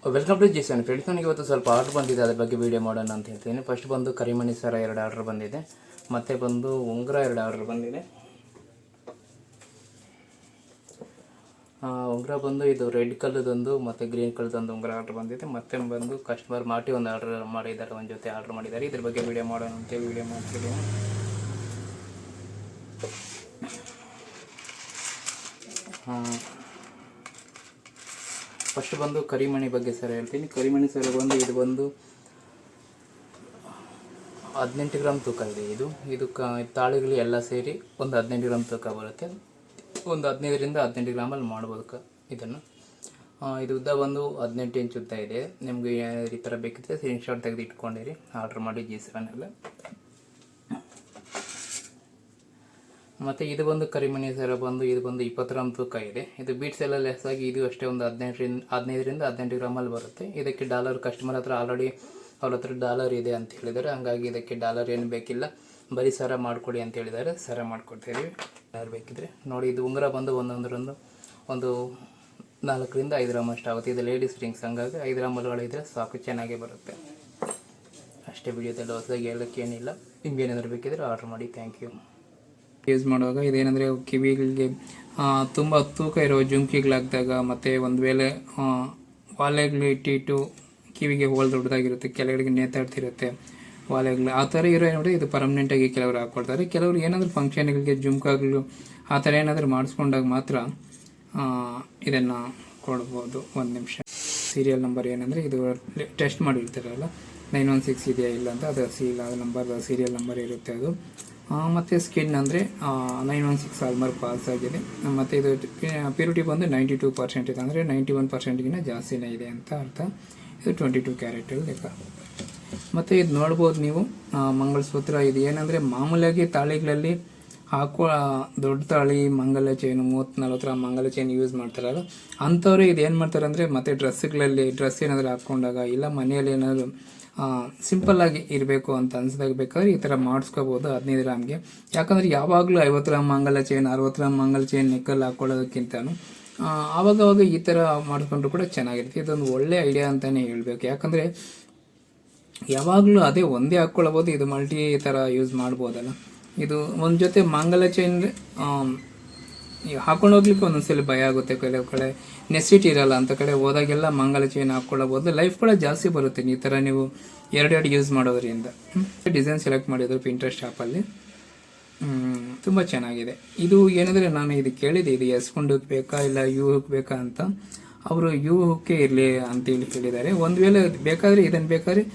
Welcome to ಜಿಸನ್ friends. ನನಗೆ ಇವತ್ತು ಸ್ವಲ್ಪ ಆರ್ಡ್ರ್ ಬಂದಿದೆ, ಅದ್ರ ಬಗ್ಗೆ ವೀಡಿಯೋ ಮಾಡೋಣ ಅಂತ ಹೇಳ್ತೀನಿ. ಫಸ್ಟ್ ಬಂದು ಕರಿಮಣಿ ಸರ 2 ಆರ್ಡ್ರ್ ಬಂದಿದೆ, ಮತ್ತು ಬಂದು ಉಂಗುರ 2 ಆರ್ಡ್ರ್ ಬಂದಿದೆ. ಉಂಗುರ ಬಂದು ಇದು ರೆಡ್ ಕಲರ್ದೊಂದು ಮತ್ತು ಗ್ರೀನ್ ಕಲರ್ದೊಂದು ಉಂಗುರ ಆರ್ಡ್ರ್ ಬಂದಿದೆ. ಮತ್ತು ಬಂದು ಕಸ್ಟಮರ್ ಮಾಟಿ ಒಂದು ಆರ್ಡ್ರ್ ಮಾಡಿದ್ದಾರೆ, ಒಂದು ಜೊತೆ ಆರ್ಡ್ರ್ ಮಾಡಿದ್ದಾರೆ. ಇದ್ರ ಬಗ್ಗೆ ವೀಡಿಯೋ ಮಾಡೋಣ ಅಂತೇಳಿ ವೀಡಿಯೋ ಮಾಡ್ತಿದ್ದೀನಿ. ಫಸ್ಟ್ ಬಂದು ಕರಿಮಣಿ ಬಗ್ಗೆ ಸರ ಹೇಳ್ತೀನಿ. ಕರಿಮಣಿ ಸರ ಬಂದು ಇದು ಬಂದು 18 ಗ್ರಾಮ್ ತೂಕ ಇದೆ. ಇದು ತಾಳಿಗಳು ಎಲ್ಲ ಸೇರಿ ಒಂದು 18 ಗ್ರಾಮ್ ತೂಕ ಬರುತ್ತೆ. ಒಂದು 15ರಿಂದ 18 ಗ್ರಾಮಲ್ಲಿ ಮಾಡ್ಬೋದು ಇದನ್ನು. ಇದು ಉದ್ದ ಬಂದು 18 ಇಂಚ್ ಉದ್ದ ಇದೆ. ನಿಮಗೆ ಈ ಥರ ಬೇಕಿದ್ರೆ ಸ್ಕ್ರೀನ್ ಶಾಟ್ ತೆಗೆದು ಇಟ್ಕೊಂಡಿರಿ, ಆರ್ಡ್ರ್ ಮಾಡಿ G7 ಮತ್ತು ಇದು ಬಂದು ಕರಿಮಣಿ ಸರ ಬಂದು ಇದು ಬಂದು 20 ಗ್ರಾಮ್ ತೂಕ ಇದೆ. ಇದು ಬೀಟ್ಸ್ ಎಲ್ಲ ಲೆಸ್ ಆಗಿ ಇದು ಅಷ್ಟೇ ಒಂದು 15ರಿಂದ 18 ಗ್ರಾಮಲ್ಲಿ ಬರುತ್ತೆ. ಇದಕ್ಕೆ ಡಾಲರ್ ಕಸ್ಟಮರ್ ಹತ್ರ ಆಲ್ರೆಡಿ ಅವ್ರ ಹತ್ರ ಡಾಲರ್ ಇದೆ ಅಂತ ಹೇಳಿದ್ದಾರೆ, ಹಂಗಾಗಿ ಇದಕ್ಕೆ ಡಾಲರ್ ಏನು ಬೇಕಿಲ್ಲ, ಬರೀ ಸರ ಮಾಡಿಕೊಡಿ ಅಂತ ಹೇಳಿದ್ದಾರೆ. ಸರ ಮಾಡಿಕೊಡ್ತೀವಿ ಯಾರು ಬೇಕಿದ್ರೆ ನೋಡಿ. ಇದು ಉಂಗುರ ಬಂದು ಒಂದೊಂದರೊಂದು ಒಂದು 4ರಿಂದ 5 ಗ್ರಾಮ್ ಅಷ್ಟು ಆಗುತ್ತೆ. ಇದು ಲೇಡೀಸ್ ರಿಂಗ್ಸ್, ಹಂಗಾಗಿ 5 ಗ್ರಾಮ್ ಒಳಗಡೆ ಸಾಕು, ಚೆನ್ನಾಗೇ ಬರುತ್ತೆ ಅಷ್ಟೇ. ವಿಡಿಯೋದಲ್ಲಿ ಹೊಸದಾಗಿ ಹೇಳೋಕ್ಕೆ ಏನಿಲ್ಲ. ನಿಮ್ಗೇನಾದರೂ ಬೇಕಿದ್ರೆ ಆರ್ಡ್ರ್ ಮಾಡಿ. Thank you. ಯೂಸ್ ಮಾಡುವಾಗ ಇದೇನೆಂದರೆ ಕಿವಿಗಳಿಗೆ ತುಂಬ ತೂಕ ಇರೋ ಜುಮ್ಕಿಗಳಾಗ್ದಾಗ, ಮತ್ತು ಒಂದು ವೇಳೆ ವಾಲೆಗಳು ಇಟ್ಟಿಟ್ಟು ಕಿವಿಗೆ ಹೋಲ್ ದೊಡ್ಡದಾಗಿರುತ್ತೆ, ಕೆಳಗಡೆಗೆ ನೇತಾಡ್ತಿರುತ್ತೆ ವಾಲೆಗಳು, ಆ ಥರ ಇರೋ ಏನಾದರೆ ಇದು ಪರ್ಮನೆಂಟಾಗಿ ಕೆಲವರು ಹಾಕ್ಕೊಡ್ತಾರೆ. ಕೆಲವರು ಏನಾದರೂ ಫಂಕ್ಷನ್ಗಳಿಗೆ ಜುಮ್ಕಾಗಳು ಆ ಥರ ಏನಾದರೂ ಮಾಡಿಸ್ಕೊಂಡಾಗ ಮಾತ್ರ ಇದನ್ನು ಕೊಡ್ಬೋದು. ಒಂದು ನಿಮಿಷ. ಸೀರಿಯಲ್ ನಂಬರ್ ಏನಂದರೆ ಇದು ಟೆಸ್ಟ್ ಮಾಡಿರ್ತಾರಲ್ಲ 916 ಇದೆಯಾ ಇಲ್ಲ ಅಂತ, ಅದು ನಂಬರ್ ಸೀರಿಯಲ್ ನಂಬರ್ ಇರುತ್ತೆ ಅದು. ಮತ್ತು ಸ್ಕಿನ್ ಅಂದರೆ 916 ಆಲ್ಮಾರ್ಕ್ ಪಾಸ್ ಆಗಿದೆ. ಮತ್ತು ಇದು ಪ್ಯೂರಿಟಿ ಬಂದು 92% ಇದೆ, ಅಂದರೆ 91%ಗಿಂತ ಜಾಸ್ತಿನೇ ಇದೆ ಅಂತ ಅರ್ಥ. ಇದು 22 ಕ್ಯಾರೆಟಲ್ಲಿ ಲೆಕ್ಕ. ಮತ್ತು ಇದು ನೋಡ್ಬೋದು ನೀವು ಮಂಗಳಸೂತ್ರ. ಇದು ಏನಂದರೆ ಮಾಮೂಲಿಯಾಗಿ ತಾಳಿಗಳಲ್ಲಿ ಹಾಕೋ ದೊಡ್ಡ ತಾಳಿ ಮಂಗಲ ಚೈನು 30-40 ಗ್ರಾಮ್ ಮಂಗಲ ಚೈನ್ ಯೂಸ್ ಮಾಡ್ತಾರಲ್ಲ, ಅಂಥವ್ರು ಇದು ಏನು ಮಾಡ್ತಾರೆ ಅಂದರೆ ಮತ್ತೆ ಡ್ರೆಸ್ ಏನಾದರೂ ಹಾಕ್ಕೊಂಡಾಗ ಇಲ್ಲ ಮನೆಯಲ್ಲಿ ಏನಾದರೂ ಸಿಂಪಲ್ಲಾಗಿ ಇರಬೇಕು ಅಂತ ಅನ್ಸಿದಾಗ ಬೇಕಾದ್ರೆ ಈ ಥರ ಮಾಡಿಸ್ಕೋಬೋದು 15 ಗ್ರಾಮ್ಗೆ. ಯಾಕಂದರೆ ಯಾವಾಗಲೂ 50 ಗ್ರಾಮ್ ಮಂಗಲ ಚೈನ್ 60 ಗ್ರಾಮ್ ಮಂಗಲ ಚೈನ್ ನೆಕ್ಕಲ್ಲಿ ಹಾಕ್ಕೊಳ್ಳೋದಕ್ಕಿಂತನೂ ಆವಾಗವಾಗ ಈ ಥರ ಮಾಡಿಸ್ಕೊಂಡ್ರು ಕೂಡ ಚೆನ್ನಾಗಿರುತ್ತೆ. ಇದೊಂದು ಒಳ್ಳೆ ಐಡಿಯಾ ಅಂತಲೇ ಹೇಳಬೇಕು. ಯಾಕಂದರೆ ಯಾವಾಗಲೂ ಅದೇ ಒಂದೇ ಹಾಕ್ಕೊಳ್ಬೋದು, ಇದು ಮಲ್ಟಿ ಥರ ಯೂಸ್ ಮಾಡ್ಬೋದಲ್ಲ. ಇದು ಒಂದು ಜೊತೆ ಮಂಗಲ ಚೈನ್ ಹಾಕೊಂಡು ಹೋಗ್ಲಿಕ್ಕೆ ಒಂದೊಂದ್ಸಲ ಭಯ ಆಗುತ್ತೆ, ಕೆಲವು ಕಡೆ ನೆಸಿಟಿ ಇರಲ್ಲ, ಅಂತ ಕಡೆ ಹೋದಾಗೆಲ್ಲ ಮಂಗಲ ಚೈನ್ ಹಾಕ್ಕೊಳ್ಳಬಹುದು. ಲೈಫ್ ಕೂಡ ಜಾಸ್ತಿ ಬರುತ್ತೆ ಈ ಥರ ನೀವು ಎರಡು ಯೂಸ್ ಮಾಡೋದ್ರಿಂದ. ಡಿಸೈನ್ ಸೆಲೆಕ್ಟ್ ಮಾಡಿದ್ರು ಪಿಂಟ್ರೆಸ್ಟ್ ಆ್ಯಪಲ್ಲಿ, ತುಂಬ ಚೆನ್ನಾಗಿದೆ. ಇದು ಏನಂದರೆ ನಾನು ಇದು ಕೇಳಿದೆ, ಇದು ಎಸ್ ಹುಕ್ ಬೇಕಾ ಇಲ್ಲ ಯು ಹುಕ್ ಬೇಕಾ ಅಂತ. ಅವರು ಯು ಹುಕ್ಕೇ ಇರಲಿ ಅಂತೇಳಿ ಹೇಳಿದ್ದಾರೆ. ಒಂದು ವೇಳೆ ಬೇಕಾದರೆ ಇದನ್ನು ಬೇಕಾದ್ರೆ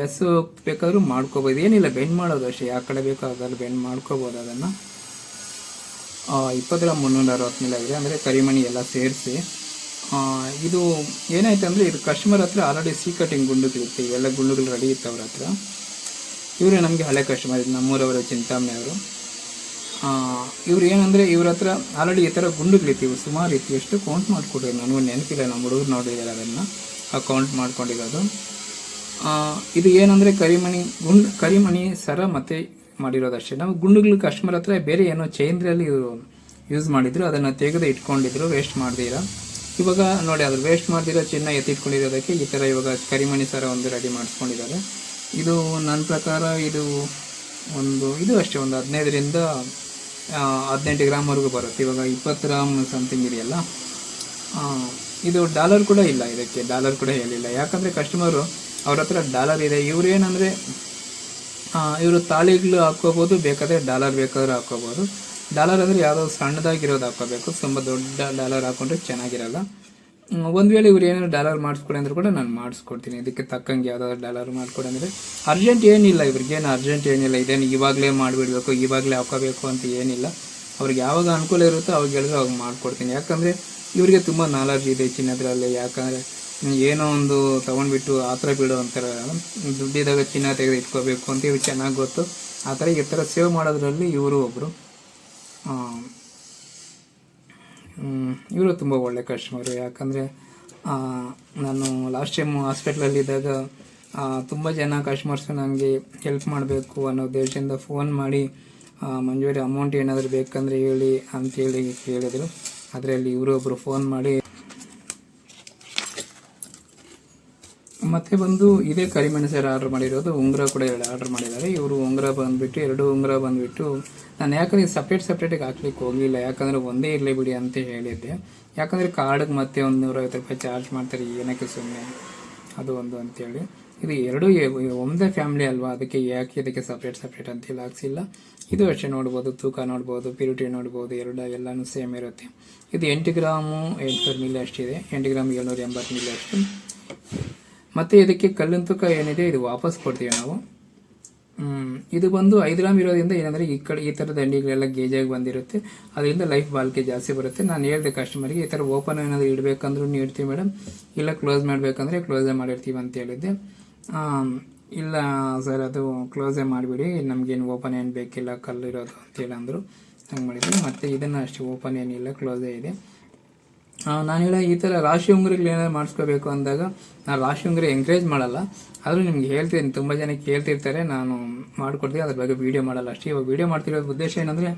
ಎಸ್ ಬೇಕಾದ್ರೂ ಮಾಡ್ಕೋಬೋದು, ಏನಿಲ್ಲ ಬೆಂಡ್ ಮಾಡೋದು ಅಷ್ಟೇ, ಯಾವ ಕಡೆ ಬೇಕೋ ಅದರಲ್ಲಿ ಬೆಂಡ್ ಮಾಡ್ಕೋಬೋದು. ಅದನ್ನು 20 ಗ್ರಾಮ್ 360 ಮಿಲ್ ಆಗಿದೆ, ಅಂದರೆ ಕರಿಮಣಿ ಎಲ್ಲ ಸೇರಿಸಿ. ಇದು ಏನಾಯ್ತು ಅಂದರೆ ಇದು ಕಸ್ಟಮರ್ ಹತ್ರ ಆಲ್ರೆಡಿ ಕಟಿಂಗ್ ಗುಂಡುಗಳಿರುತ್ತೆ, ಇವೆಲ್ಲ ಗುಂಡುಗಳು ರೆಡಿ ಇತ್ತು ಅವ್ರ ಹತ್ರ. ಇವರೇ ನಮಗೆ ಹಳೆ ಕಸ್ಟಮರ್, ಇದು ನಮ್ಮೂರವರು ಚಿಂತಾಮಣಿ ಅವರು. ಇವ್ರು ಏನಂದರೆ ಇವ್ರ ಹತ್ರ ಆಲ್ರೆಡಿ ಈ ಥರ ಗುಂಡುಗಳಿತ್ತು, ಇವು ಸುಮಾರು ಇತ್ತು. ಎಷ್ಟು ಕೌಂಟ್ ಮಾಡಿಕೊಡ್ರಿ, ನನಗೂ ನೆನಪಿಲ್ಲ, ನಮ್ಮ ಹುಡುಗರು ನೋಡಿದ್ದಾರೆ ಅದನ್ನು ಕೌಂಟ್ ಮಾಡ್ಕೊಂಡಿರೋದು. ಇದು ಏನಂದರೆ ಕರಿಮಣಿ ಸರ ಮತ್ತು ಮಾಡಿರೋದಷ್ಟೇ. ನಾವು ಗುಂಡುಗಳು ಕಸ್ಟಮರ್ ಹತ್ರ ಬೇರೆ ಏನೋ ಚೈನ್ರಲ್ಲಿ ಇವರು ಯೂಸ್ ಮಾಡಿದ್ರು, ಅದನ್ನು ತೆಗೆದು ಇಟ್ಕೊಂಡಿದ್ರು ವೇಸ್ಟ್ ಮಾಡ್ದಿರ. ಇವಾಗ ನೋಡಿ ಅದ್ರ ವೇಸ್ಟ್ ಮಾಡ್ದಿರೋ ಚಿನ್ನ ಎತ್ತಿಟ್ಕೊಂಡಿರೋದಕ್ಕೆ ಈ ಥರ ಇವಾಗ ಕರಿಮಣಿ ಸರ ಒಂದು ರೆಡಿ ಮಾಡಿಸ್ಕೊಂಡಿದ್ದಾರೆ. ಇದು ನನ್ನ ಪ್ರಕಾರ ಇದು ಅಷ್ಟೇ ಒಂದು 15ರಿಂದ 18 ಗ್ರಾಮ್ವರೆಗೂ ಬರುತ್ತೆ. ಇವಾಗ 20 ಗ್ರಾಮ್ ಸಮಥಿಂಗ್ ಇದೆಯಲ್ಲ. ಇದು ಡಾಲರ್ ಕೂಡ ಇಲ್ಲ, ಇದಕ್ಕೆ ಡಾಲರ್ ಕೂಡ ಹೇಳಿಲ್ಲ. ಯಾಕಂದರೆ ಕಸ್ಟಮರು ಅವ್ರ ಹತ್ರ ಡಾಲರ್ ಇದೆ. ಇವ್ರು ಏನಂದರೆ ಇವರು ತಾಳಿಗಳು ಹಾಕ್ಕೋಬೋದು, ಬೇಕಾದರೆ ಡಾಲರ್ ಬೇಕಾದ್ರೆ ಹಾಕ್ಕೋಬೋದು. ಡಾಲರ್ ಅಂದರೆ ಯಾವುದೋ ಸಣ್ಣದಾಗಿರೋದು ಹಾಕ್ಕೋಬೇಕು, ತುಂಬ ದೊಡ್ಡ ಡಾಲರ್ ಹಾಕ್ಕೊಂಡ್ರೆ ಚೆನ್ನಾಗಿರಲ್ಲ. ಒಂದು ವೇಳೆ ಇವ್ರು ಏನಾದ್ರು ಡಾಲರ್ ಮಾಡಿಸ್ಕೊಡಿ ಅಂದರೂ ಕೂಡ ನಾನು ಮಾಡಿಸ್ಕೊಡ್ತೀನಿ. ಇದಕ್ಕೆ ತಕ್ಕಂಗೆ ಯಾವುದಾದ್ರು ಡಾಲರ್ ಮಾಡಿಕೊಡಿ ಅಂದರೆ ಅರ್ಜೆಂಟ್ ಏನಿಲ್ಲ, ಇವ್ರಿಗೇನು ಅರ್ಜೆಂಟ್ ಏನಿಲ್ಲ, ಇದೇನು ಇವಾಗಲೇ ಮಾಡಿಬಿಡ್ಬೇಕು ಇವಾಗಲೇ ಹಾಕೋಬೇಕು ಅಂತ ಏನಿಲ್ಲ. ಅವ್ರಿಗೆ ಯಾವಾಗ ಅನುಕೂಲ ಇರುತ್ತೋ ಅವಾಗ ಹೇಳಿದ್ರೆ ಅವಾಗ ಮಾಡಿಕೊಡ್ತೀನಿ. ಯಾಕಂದರೆ ಇವರಿಗೆ ತುಂಬ ನಾಲೆಡ್ಜ್ ಇದೆ ಚಿನ್ನದ್ರಲ್ಲಿ. ಯಾಕಂದರೆ ಏನೋ ಒಂದು ತೊಗೊಂಡ್ಬಿಟ್ಟು ಆ ಥರ ಬಿಡೋ ಅಂತಾರೆ, ದುಡ್ಡಿದಾಗ ಚಿನ್ನ ತೆಗೆದು ಇಟ್ಕೋಬೇಕು ಅಂತ ಇವ್ರು ಚೆನ್ನಾಗಿ ಗೊತ್ತು. ಆ ಥರ ಈ ಥರ ಸೇವ್ ಮಾಡೋದ್ರಲ್ಲಿ ಇವರು ಒಬ್ಬರು. ಇವರು ತುಂಬ ಒಳ್ಳೆ ಕಸ್ಟಮರು. ಯಾಕಂದರೆ ನಾನು ಲಾಸ್ಟ್ ಟೈಮ್ ಹಾಸ್ಪಿಟ್ಲಲ್ಲಿದ್ದಾಗ ತುಂಬ ಜನ ಕಸ್ಟಮರ್ಸು ನನಗೆ ಹೆಲ್ಪ್ ಮಾಡಬೇಕು ಅನ್ನೋ ಉದ್ದೇಶದಿಂದ ಫೋನ್ ಮಾಡಿ ಮಂಜುವರಿ ಅಮೌಂಟ್ ಏನಾದರೂ ಬೇಕಂದರೆ ಹೇಳಿ ಅಂತೇಳಿ ಕೇಳಿದರು. ಅದರಲ್ಲಿ ಇವರೊಬ್ಬರು ಫೋನ್ ಮಾಡಿ ಮತ್ತೆ ಬಂದು ಇದೇ ಕರಿಮಣಿ ಸರ ಆರ್ಡರ್ ಮಾಡಿರೋದು. ಉಂಗುರ ಕೂಡ 2 ಆರ್ಡರ್ ಮಾಡಿದ್ದಾರೆ. ಇವರು ಉಂಗುರ ಬಂದುಬಿಟ್ಟು 2 ಉಂಗುರ ಬಂದುಬಿಟ್ಟು ನಾನು ಯಾಕಂದರೆ ಸಪ್ರೇಟಾಗಿ ಹಾಕ್ಲಿಕ್ಕೆ ಹೋಗಲಿಲ್ಲ, ಯಾಕಂದರೆ ಒಂದೇ ಇರಲಿ ಬಿಡಿ ಅಂತ ಹೇಳಿದ್ದೆ. ಯಾಕಂದರೆ ಕಾರ್ಡ್ಗೆ ಮತ್ತೆ 150 ರೂಪಾಯಿ ಚಾರ್ಜ್ ಮಾಡ್ತಾರೆ, ಏನಕ್ಕೆ ಸುಮ್ಮನೆ ಅದು ಒಂದು ಅಂತೇಳಿ. ಇದು 2 ಒಂದೇ ಫ್ಯಾಮಿಲಿ ಅಲ್ವಾ, ಅದಕ್ಕೆ ಯಾಕೆ ಇದಕ್ಕೆ ಸಪ್ರೇಟ್ ಅಂತೇಳಿ ಹಾಕ್ಸಿಲ್ಲ. ಇದು ಅಷ್ಟೇ ನೋಡ್ಬೋದು, ತೂಕ ನೋಡ್ಬೋದು, ಪ್ಯೂರಿಟಿ ನೋಡ್ಬೋದು, ಎಲ್ಲನೂ ಸೇಮ್ ಇರುತ್ತೆ. ಇದು 8 ಗ್ರಾಮು 800 ಮಿಲಿ ಅಷ್ಟಿದೆ, 8 ಗ್ರಾಮ್ 780 ಮಿಲಿ ಅಷ್ಟು. ಮತ್ತು ಇದಕ್ಕೆ ಕಲ್ಲಿನ ತೂಕ ಏನಿದೆ ಇದು ವಾಪಸ್ ಕೊಡ್ತೀವಿ ನಾವು. ಇದು ಬಂದು 5 ಗ್ರಾಮ್ ಇರೋದ್ರಿಂದ ಏನಂದರೆ ಈ ಥರದ ಅಂಡಿಗಳೆಲ್ಲ ಗೇಜಾಗಿ ಬಂದಿರುತ್ತೆ, ಅದರಿಂದ ಲೈಫ್ ಬಾಳ್ಕೆ ಜಾಸ್ತಿ ಬರುತ್ತೆ. ನಾನು ಹೇಳಿದೆ ಕಸ್ಟಮರ್ಗೆ ಈ ಥರ ಓಪನ್ ಏನಾದರೂ ಇಡಬೇಕಂದ್ರೂ ಇಡ್ತೀವಿ ಮೇಡಮ್, ಇಲ್ಲ ಕ್ಲೋಸ್ ಮಾಡಬೇಕಂದ್ರೆ ಕ್ಲೋಸೇ ಮಾಡಿರ್ತೀವಿ ಅಂತ ಹೇಳಿದ್ದೆ. ಇಲ್ಲ ಸರ್ ಅದು ಕ್ಲೋಸೇ ಮಾಡಿಬಿಡಿ, ನಮಗೇನು ಓಪನ್ ಏನು ಬೇಕಿಲ್ಲ ಕಲ್ಲಿರೋದು ಅಂತೇಳಿ ಅಂದರು. ಹಂಗೆ ಮಾಡಿದ್ವಿ. ಮತ್ತು ಇದನ್ನು ಅಷ್ಟೇ ಓಪನ್ ಏನಿಲ್ಲ, ಕ್ಲೋಸೇ ಇದೆ. ನಾನು ಹೇಳ ಈ ಥರ ರಾಶಿ ಉಂಗುರಗಳು ಏನಾದ್ರು ಮಾಡಿಸ್ಕೋಬೇಕು ಅಂದಾಗ ನಾನು ರಾಶಿ ಉಂಗುರ ಎಂಕರೇಜ್ ಮಾಡಲ್ಲ, ಆದರೂ ನಿಮ್ಗೆ ಹೇಳ್ತೀನಿ, ತುಂಬ ಜನ ಕೇಳ್ತಿರ್ತಾರೆ, ನಾನು ಮಾಡಿಕೊಡ್ತೀನಿ, ಅದ್ರ ಬಗ್ಗೆ ವೀಡಿಯೋ ಮಾಡಲ್ಲ ಅಷ್ಟೇ. ಇವಾಗ ವೀಡಿಯೋ ಮಾಡ್ತಿರೋದು ಉದ್ದೇಶ ಏನಂದರೆ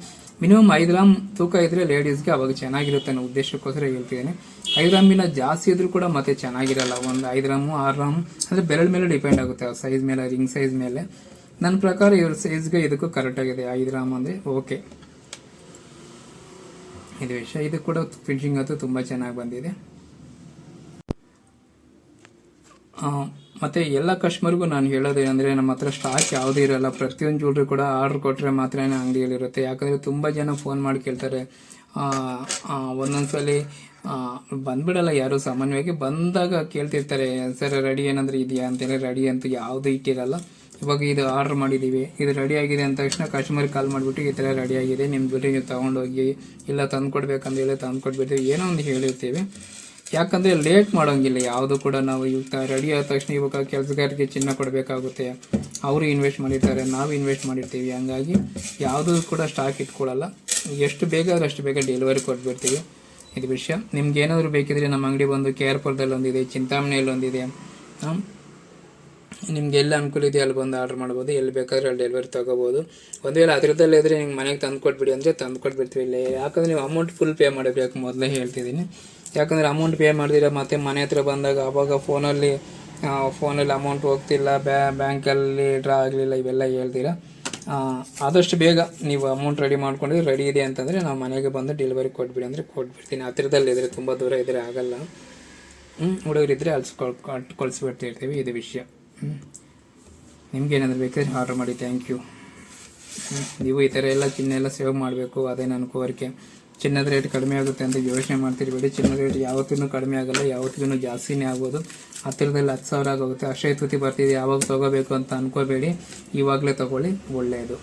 ಮಿನಿಮಮ್ 5 ಗ್ರಾಮ್ ತೂಕ ಇದ್ದರೆ ಲೇಡೀಸ್ಗೆ ಅವಾಗ ಚೆನ್ನಾಗಿರುತ್ತೆ ಅನ್ನೋ ಉದ್ದೇಶಕ್ಕೋಸ್ಕರ ಹೇಳ್ತಿದ್ದೀನಿ. 5 ಗ್ರಾಮಿನ ಜಾಸ್ತಿ ಇದ್ರೂ ಕೂಡ ಮತ್ತೆ ಚೆನ್ನಾಗಿರಲ್ಲ. ಒಂದು 5 ಗ್ರಾಮು 6 ಗ್ರಾಮ್ ಅಂದರೆ ಬೆರಳ ಮೇಲೆ ಡಿಪೆಂಡ್ ಆಗುತ್ತೆ, ಆ ಸೈಜ್ ಮೇಲೆ, ರಿಂಗ್ ಸೈಜ್ ಮೇಲೆ. ನನ್ನ ಪ್ರಕಾರ ಇವ್ರ ಸೈಜ್ಗೆ ಇದಕ್ಕೂ ಕರೆಕ್ಟಾಗಿದೆ. 5 ಗ್ರಾಮ್ ಅಂದರೆ ಓಕೆ, ಇದು ವಿಷಯ. ಇದು ಕೂಡ ಫಿನಿಶಿಂಗ್ ಅಂತೂ ತುಂಬ ಚೆನ್ನಾಗಿ ಬಂದಿದೆ. ಮತ್ತು ಎಲ್ಲ ಕಸ್ಟಮರ್ಗೂ ನಾನು ಹೇಳೋದು ಏನಂದರೆ, ನಮ್ಮ ಹತ್ರ ಸ್ಟಾಕ್ ಯಾವುದೂ ಇರೋಲ್ಲ. ಪ್ರತಿಯೊಂದು ಜ್ಯುವೆಲ್ರಿ ಕೂಡ ಆರ್ಡ್ರ್ ಕೊಟ್ಟರೆ ಮಾತ್ರ ಅಂಗಡಿಯಲ್ಲಿರುತ್ತೆ. ಯಾಕಂದರೆ ತುಂಬ ಜನ ಫೋನ್ ಮಾಡಿ ಕೇಳ್ತಾರೆ, ಒಂದೊಂದ್ಸಲಿ ಬಂದ್ಬಿಡಲ್ಲ ಯಾರು, ಸಾಮಾನ್ಯವಾಗಿ ಬಂದಾಗ ಕೇಳ್ತಿರ್ತಾರೆ, ಸರ್ ರೆಡಿ ಏನಾದರೂ ಇದೆಯಾ ಅಂತೇಳಿ. ರೆಡಿ ಅಂತೂ ಯಾವುದೂ ಇಟ್ಟಿರಲ್ಲ. ಇವಾಗ ಇದು ಆರ್ಡ್ರ್ ಮಾಡಿದ್ದೀವಿ, ಇದು ರೆಡಿ ಆಗಿದೆ ಅಂದ ತಕ್ಷಣ ಕಸ್ಟಮರ್ಗೆ ಕಾಲ್ ಮಾಡಿಬಿಟ್ಟು ಈ ಥರ ರೆಡಿ ಆಗಿದೆ, ನಿಮ್ಮ ದುಡ್ಡು ನೀವು ತೊಗೊಂಡೋಗಿ, ಇಲ್ಲ ತಂದು ಕೊಡ್ಬೇಕಂದೇಳಿ ತಂದು ಕೊಟ್ಬಿಡ್ತೀವಿ, ಏನೋ ಒಂದು ಹೇಳಿರ್ತೀವಿ. ಯಾಕಂದರೆ ಲೇಟ್ ಮಾಡೋಂಗಿಲ್ಲ ಯಾವುದು ಕೂಡ. ನಾವು ಇವಾಗ ರೆಡಿ ಆದ ತಕ್ಷಣ ಇವಾಗ ಕೆಲಸಗಾರರಿಗೆ ಚಿನ್ನ ಕೊಡಬೇಕಾಗುತ್ತೆ, ಅವರು ಇನ್ವೆಸ್ಟ್ ಮಾಡಿರ್ತಾರೆ, ನಾವು ಇನ್ವೆಸ್ಟ್ ಮಾಡಿರ್ತೀವಿ. ಹಂಗಾಗಿ ಯಾವುದೂ ಕೂಡ ಸ್ಟಾಕ್ ಇಟ್ಕೊಳ್ಳಲ್ಲ, ಎಷ್ಟು ಬೇಗ ಅಷ್ಟು ಬೇಗ ಡೆಲಿವರಿ ಕೊಟ್ಬಿಡ್ತೀವಿ. ಇದು ವಿಷಯ. ನಿಮ್ಗೆ ಏನಾದರೂ ಬೇಕಿದ್ರೆ ನಮ್ಮ ಅಂಗಡಿ ಬಂದು KR-ಪುರದಲ್ಲಿ ಒಂದಿದೆ, ಚಿಂತಾಮಣಿಯಲ್ಲಿ ಒಂದಿದೆ. ನಿಮ್ಗೆ ಎಲ್ಲ ಅನುಕೂಲ ಇದೆ ಅಲ್ಲಿ ಬಂದು ಆರ್ಡ್ರ್ ಮಾಡ್ಬೋದು, ಎಲ್ಲಿ ಬೇಕಾದ್ರೆ ಅಲ್ಲಿ ಡೆಲಿವರಿ ತೊಗೋಬೋದು. ಒಂದು ವೇಳೆ ಅದರದಲ್ಲೇ ಇದ್ದರೆ ನಿಮ್ಗೆ ಮನೆಗೆ ತಂದು ಕೊಟ್ಬಿಡಿ ಅಂದರೆ ತಂದು ಕೊಟ್ಬಿಡ್ತೀವಿ. ಇಲ್ಲ ಯಾಕಂದರೆ ನೀವು ಅಮೌಂಟ್ ಫುಲ್ ಪೇ ಮಾಡಬೇಕು, ಮೊದಲೇ ಹೇಳ್ತಿದ್ದೀನಿ. ಯಾಕಂದರೆ ಅಮೌಂಟ್ ಪೇ ಮಾಡಿದಿರ ಮತ್ತೆ ಮನೆ ಹತ್ರ ಬಂದಾಗ ಆವಾಗ ಫೋನಲ್ಲಿ ಅಮೌಂಟ್ ಹೋಗ್ತಿಲ್ಲ, ಬ್ಯಾಂಕಲ್ಲಿ ಡ್ರಾ ಆಗಲಿಲ್ಲ, ಇವೆಲ್ಲ ಹೇಳ್ತೀರಾ. ಆದಷ್ಟು ಬೇಗ ನೀವು ಅಮೌಂಟ್ ರೆಡಿ ಮಾಡ್ಕೊಂಡ್ರೆ ರೆಡಿ ಇದೆ ಅಂತಂದರೆ ನಾವು ಮನೆಗೆ ಬಂದು ಡೆಲಿವರಿ ಕೊಟ್ಬಿಡಿ ಅಂದರೆ ಕೊಟ್ಬಿಡ್ತೀನಿ. ಹತ್ತಿರದಲ್ಲಿದ್ದರೆ, ತುಂಬ ದೂರ ಇದ್ದರೆ ಆಗಲ್ಲ. ಹುಡುಗರಿದ್ದರೆ ಕಳಿಸ್ಬಿಡ್ತಿರ್ತೀವಿ. ಇದು ವಿಷಯ. ನಿಮ್ಗೇನಾದರೂ ಬೇಕಾದ್ರೆ ಆರ್ಡ್ರ್ ಮಾಡಿ. Thank you. ನೀವು ಈ ಥರ ಎಲ್ಲ ಚಿನ್ನ ಎಲ್ಲ ಸೇವ್ ಮಾಡಬೇಕು, ಅದೇ ನನ್ನ ಕೋರಿಕೆ. ಚಿನ್ನದ ರೇಟ್ ಕಡಿಮೆ ಆಗುತ್ತೆ ಅಂತ ಯೋಚನೆ ಮಾಡ್ತಿರ್ಬೇಡಿ. ಚಿನ್ನದ ರೇಟ್ ಯಾವತ್ತೂ ಕಡಿಮೆ ಆಗಲ್ಲ, ಯಾವತ್ತಿಗೂ ಜಾಸ್ತಿನೇ ಆಗ್ಬೋದು. ಹತ್ತಿರದಲ್ಲಿ 10,000 ಆಗೋಗುತ್ತೆ. ಅಷ್ಟೇ ತುತಿ ಬರ್ತಿದೆ, ಯಾವಾಗ ತೊಗೋಬೇಕು ಅಂತ ಅನ್ಕೋಬೇಡಿ, ಇವಾಗಲೇ ತೊಗೊಳ್ಳಿ, ಒಳ್ಳೆಯದು.